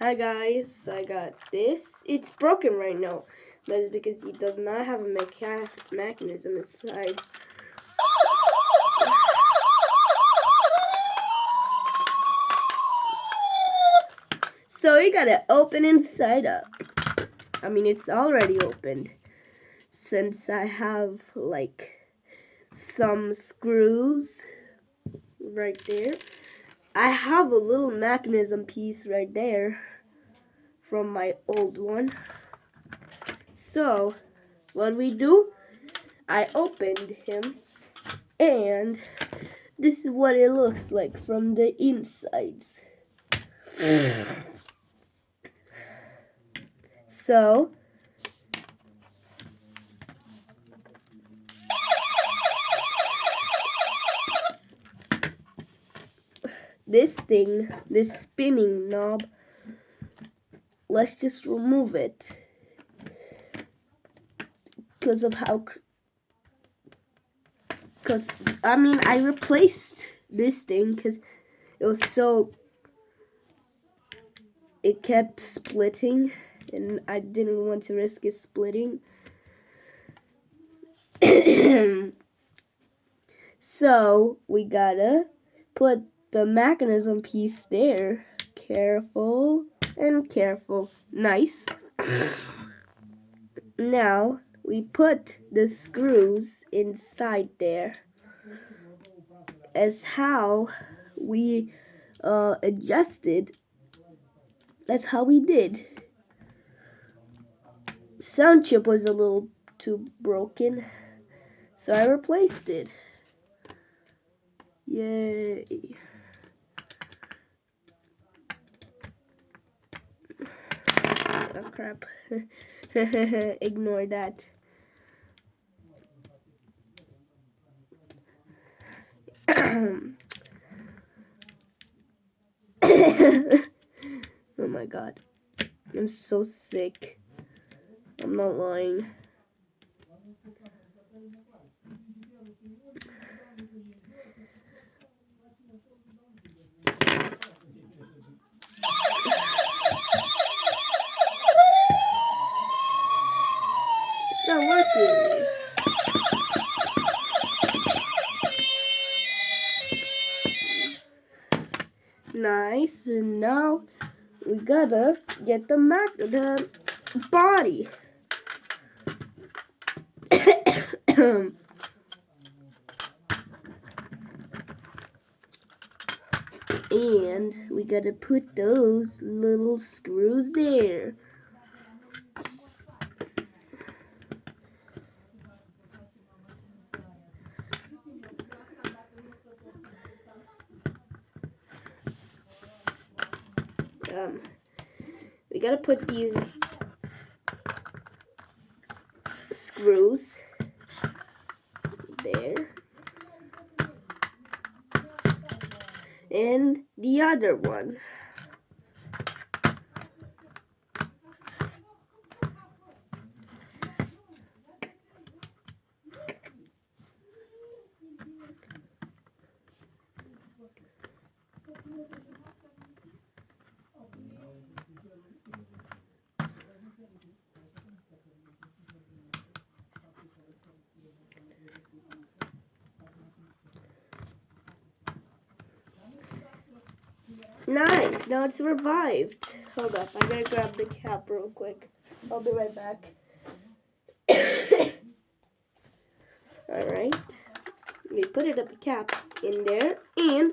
Hi guys, I got this. It's broken right now. That is because it does not have a mechanism inside. So you gotta open inside up. I mean, it's already opened. Since I have like some screws right there. I have a little mechanism piece right there from my old one. So what we do, I opened him and this is what it looks like from the insides. So this thing, this spinning knob, let's just remove it because I mean I replaced this thing because it kept splitting and I didn't want to risk it splitting. So we gotta put the mechanism piece there. Careful and careful. Nice. Now we put the screws inside there. As how we adjusted. That's how we did. Sound chip was a little too broken, so I replaced it. Yay. Oh crap. Ignore that. Oh my god. I'm so sick. I'm not lying. It's not working. Nice. And now we gotta get the body. And we gotta put those little screws there. We gotta put these screws there. And the other one. Nice, now it's revived. Hold up, I gotta grab the cap real quick. I'll be right back. Alright, we put it up a cap in there, and